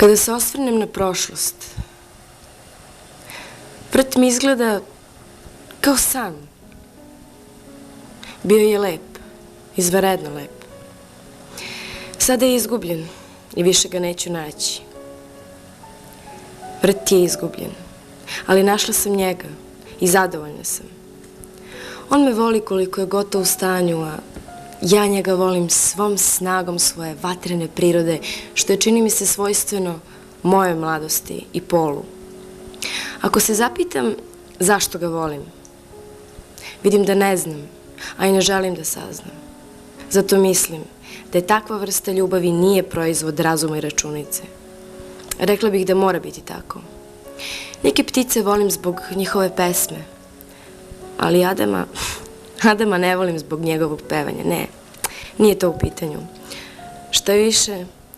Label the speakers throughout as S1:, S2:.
S1: Kada se osvrnem na prošlost, vrt mi izgleda kao san. Bio je lep, izvanredno lep. Sada je izgubljen i više ga neću naći. Vrt je izgubljen, ali našla sam njega i zadovoljna sam. On me voli koliko je gotovo u stanju, a ja njega volim svom snagom svoje vatrene prirode, što je, čini mi se, svojstveno mojoj mladosti i polu. Ako se zapitam zašto ga volim, vidim da ne znam, a i ne želim da saznam. Zato mislim da je takva vrsta ljubavi nije proizvod razuma i računice. Rekla bih da mora biti tako. Neke ptice volim zbog njihove pesme, ali Adama ne volim zbog njegovog pevanja, ne. Nije to u pitanju.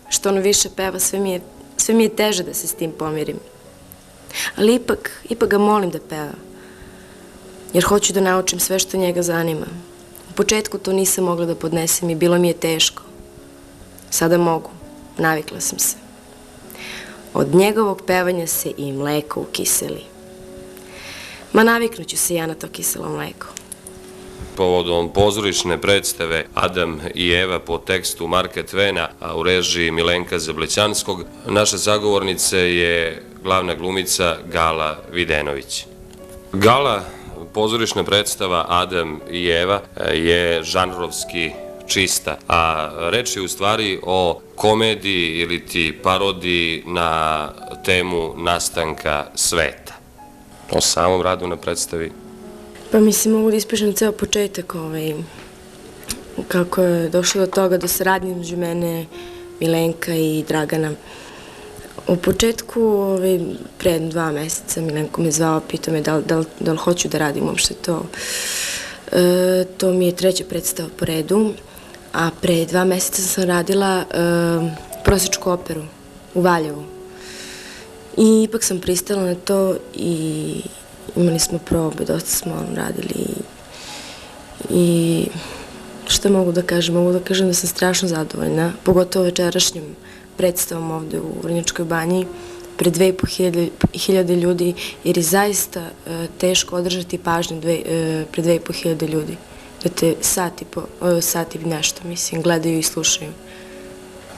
S1: Što ono više peva, sve mi je teže da se s tim pomirim. Ali ipak ga molim da peva, jer hoću da naučim sve što njega zanima. U početku to nisam mogla da podnesem i bilo mi je teško. Sada mogu, navikla sam se. Od njegovog pevanja se i mleko ukiseli. Ma naviknuću se ja na to kiselo mleko.
S2: Povodom pozorišne predstave Adam i Eva po tekstu Marka Tvena, a u režiji Milenka Zablećanskog, naša sagovornica je glavna glumica Gala Videnović. Gala, pozorišna predstava Adam i Eva je žanrovski čista, a reč je u stvari o komediji ili ti parodiji na temu nastanka sveta. O samom radu na predstavi.
S1: Pa mislim, mogu da ispričam ceo početak, kako je došlo do toga da se radi između mene, Milenka i Dragana. U početku, pre 2 meseca, Milenko me zvao, pitao me da li hoću da radim uopšte to. To mi je 3. predstava po redu, a pre 2 meseca sam radila prosečku operu u Valjevu. I ipak sam pristala na to i imali smo probe, dosta smo radili i šta mogu da kažem? Mogu da kažem da sam strašno zadovoljna, pogotovo večerašnjom predstavom ovde u Vrnjačkoj banji, pred 2500 ljudi, jer je zaista teško održati pažnju pred 2500 ljudi. Da te sati nešto, mislim, gledaju i slušaju.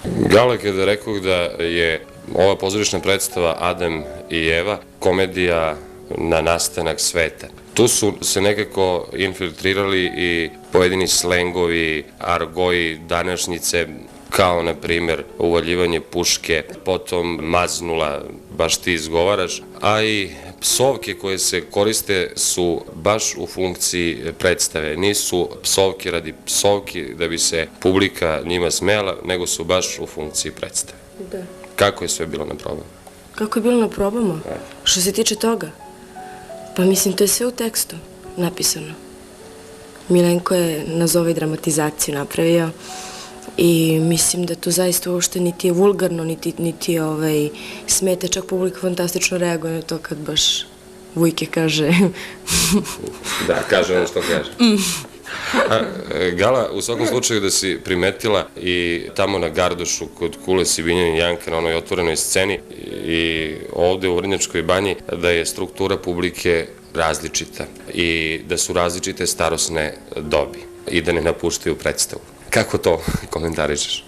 S2: Gala, kada rekao da je ova pozorišna predstava Adam i Eva komedija na nastanak sveta, tu su se nekako infiltrirali i pojedini slengovi, argoji današnjice, kao, na primjer, uvaljivanje puške, potom maznula, baš ti izgovaraš, a i psovke koje se koriste su baš u funkciji predstave. Nisu psovke radi psovki da bi se publika njima smejala, nego su baš u funkciji predstave.
S1: Da.
S2: Kako je sve bilo na probama?
S1: Kako je bilo na probama? Što se tiče toga? Pa mislim, to je sve u tekstu napisano. Milenko je nazovi dramatizaciju napravio i mislim da to zaista uopšte niti je vulgarno, niti smeta, čak publika fantastično reaguje na to kad baš Vujke kaže.
S2: Da, kaže ono što kaže. Gala, u svakom slučaju da si primetila i tamo na Gardošu kod Kule Sibinjani Janka na onoj otvorenoj sceni i ovde u Vrnjačkoj banji da je struktura publike različita i da su različite starosne dobi i da ne napuštaju predstavu. Kako to komentarišeš?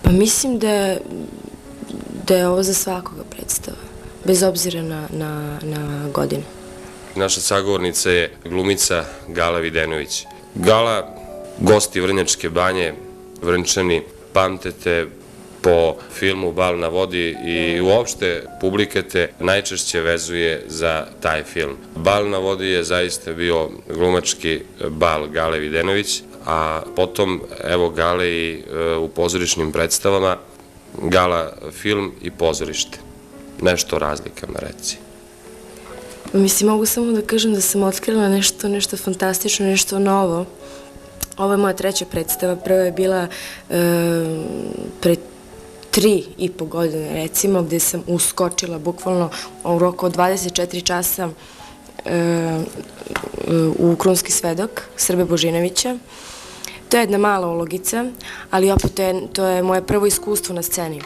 S1: Pa mislim da je ovo za svakoga predstava, bez obzira na godine.
S2: Naša sagovornica je glumica Gala Videnović. Gala, gosti Vrnjačke banje, Vrnčani, pamtete po filmu Bal na vodi i uopšte publika te najčešće vezuje za taj film. Bal na vodi je zaista bio glumački bal Gale Videnović, a potom evo Gale i u pozorišnim predstavama, Gala film i pozorište. Nešto o razlikama, reci.
S1: Mislim, mogu samo da kažem da sam otkrila nešto fantastično, nešto novo. Ovo je moja 3. predstava, prva je bila pre 3,5 godine, recimo, gde sam uskočila bukvalno u roku od 24 časa u Krunski svedok Srbe Božinovića. To je jedna mala ulogica, ali opet to je moje prvo iskustvo na sceni.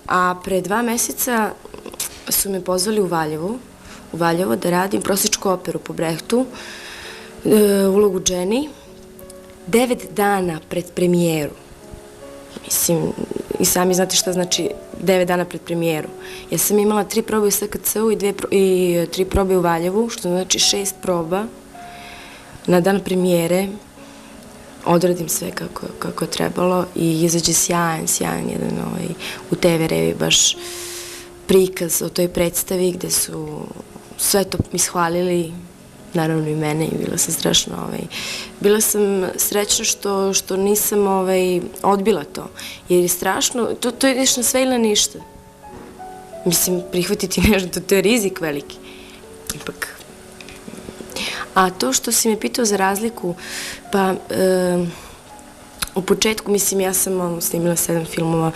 S1: A pre 2 meseca su me pozvali u Valjevo da radim prosječku operu po Brehtu, ulogu Jenny, 9 dana pred premijeru. Mislim, i sami znate šta znači 9 dana pred premijeru. Ja sam imala 3 probe u SKC-u i 3 probe u Valjevu, što znači 6 proba na dan premijere. Odradim sve kako je trebalo i izađe sjajan jedan u TV revi baš prikaz o toj predstavi gde su sve to ishvalili, naravno i mene, i bila sam strašno, bila sam srećna što nisam odbila to, jer je strašno, to ideš na sve ili na ništa. Mislim, prihvatiti nešto, to je rizik veliki. Ipak. A to što si me pitao za razliku, pa u početku, mislim, ja sam snimila 7 filmova,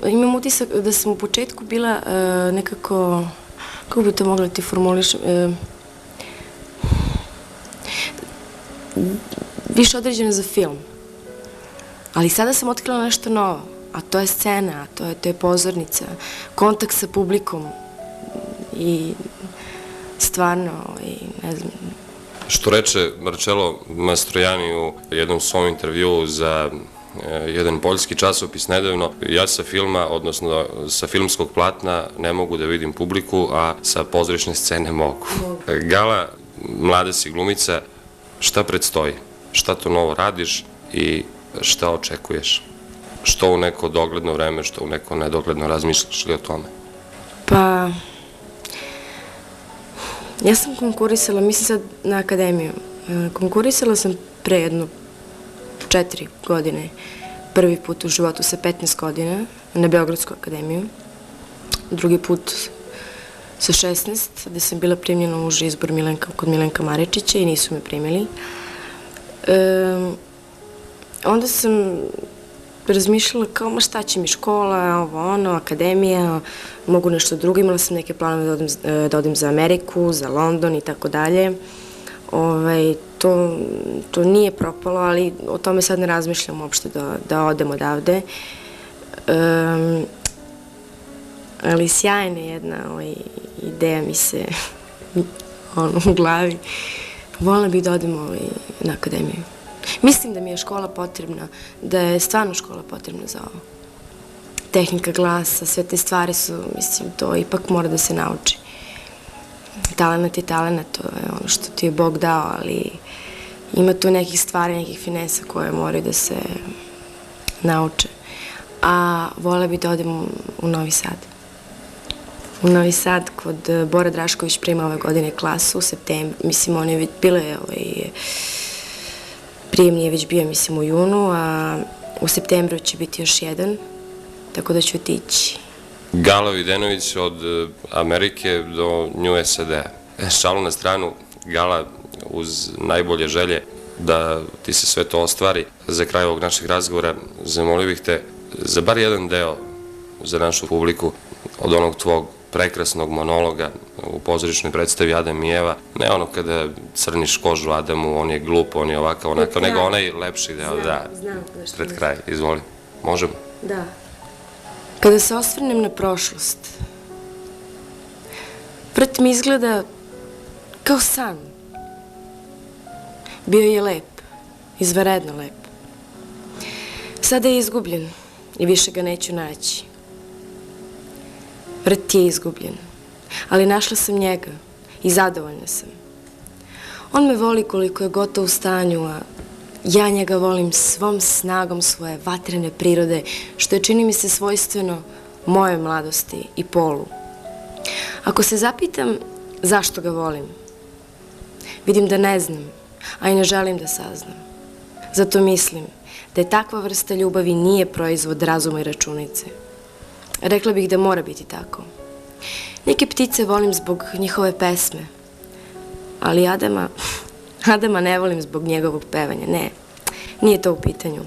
S1: imam utisak da sam u početku bila nekako, kako bi to mogla ti formulišem, više određena za film. Ali sada sam otkrila nešto novo, a to je scena, to je pozornica, kontakt sa publikom i stvarno, ne znam.
S2: Što reče Marcello Mastroianni u jednom svom intervjuu za jedan poljski časopis nedavno, ja sa filma, odnosno sa filmskog platna ne mogu da vidim publiku, a sa pozorišne scene mogu. Gala, mlada si glumica, šta predstoji? Šta to novo radiš i šta očekuješ? Što u neko dogledno vreme, što u neko nedogledno razmišljaš li o tome?
S1: Pa, ja sam konkurisala, mislim sad na akademiju, konkurisala sam pre jedno 4 godine, prvi put u životu sa 15 godina na Beogradsku akademiju, drugi put sa 16, gde sam bila primljena u uži izbor kod Milenka Maričića i nisu me primili. Onda sam razmišljala kao, ma šta će mi škola, ovo ono, akademija, mogu nešto drugo, imala sam neke planove da odem za Ameriku, za London i tako dalje. To nije propalo, ali o tome sad ne razmišljam uopšte da odem odavde. Ali sjajna jedna ideja mi se u glavi. Voljela bih da odem na akademiju. Mislim da mi je škola potrebna, da je stvarno škola potrebna za ovo. Tehnika glasa, sve te stvari su, mislim, to ipak mora da se nauči. Talenat je talenat, to je ono što ti je Bog dao, ali ima tu nekih stvari, nekih finesa koje moraju da se nauče. A voljela bih da odem u Novi Sad. U Novi Sad kod Bora Drašković prima ove godine klasu u septembru. Mislim, on je već bilo prijemni je već bio, mislim, u junu, a u septembru će biti još jedan, tako da ću otići.
S2: Gala Videnović od Amerike do New SAD-a. Šalu na stranu, Gala, uz najbolje želje da ti se sve to ostvari. Za kraj ovog našeg razgovora zamolio bih te za bar jedan deo za našu publiku od onog tvog prekrasnog monologa u pozorišnoj predstavi Adam i Eva. Ne ono kada crniš kožu Adamu, on je glup, on je ovakav, onakav, nego onaj lepši deo. Da, pred kraj, izvoli. Možemo?
S1: Da. Kada se osvrnem na prošlost, vrt mi izgleda kao san. Bio je lep, izvanredno lep. Sada je izgubljen i više ga neću naći. Vrt je izgubljen, ali našla sam njega i zadovoljna sam. On me voli koliko je gotovo u stanju, a ja njega volim svom snagom svoje vatrene prirode, što je, čini mi se, svojstveno mojoj mladosti i polu. Ako se zapitam zašto ga volim, vidim da ne znam, a i ne želim da saznam. Zato mislim da je takva vrsta ljubavi nije proizvod razuma i računice. Rekla bih da mora biti tako. Neke ptice volim zbog njihove pesme, ali Adama ne volim zbog njegovog pevanja, ne, nije to u pitanju.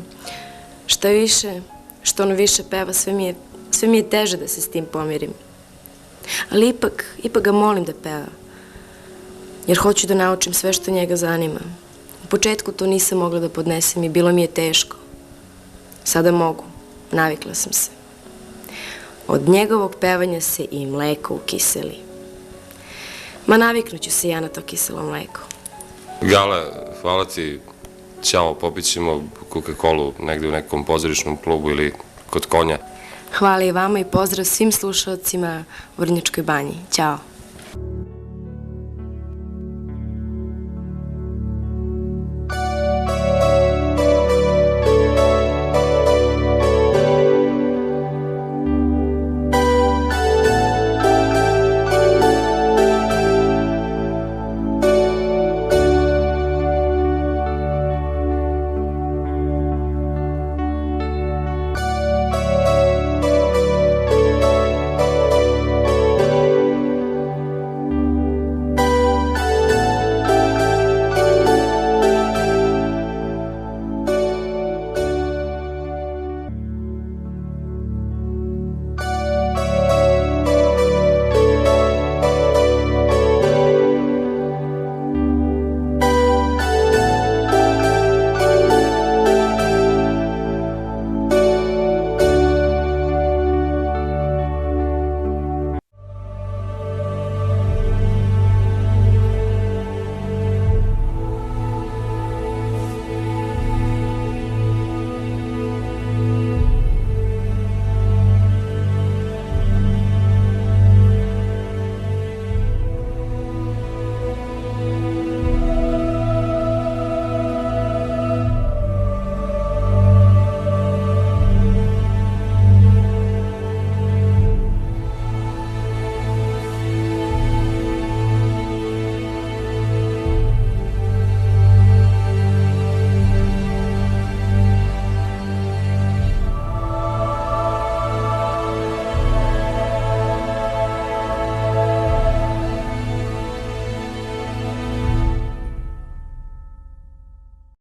S1: Što više, što ono više peva, sve mi je teže da se s tim pomirim. Ali ipak ga molim da peva, jer hoću da naučim sve što njega zanima. U početku to nisam mogla da podnesem i bilo mi je teško. Sada mogu, navikla sam se. Od njegovog pevanja se i mleko ukiseli. Ma naviknuću se ja na to kiselo mleko.
S2: Gale, hvala ti. Ćao, popit ćemo Coca-Colu negde u nekom pozorišnom klubu ili kod konja.
S1: Hvala i vama i pozdrav svim slušalcima u Vrnjačkoj banji. Ćao.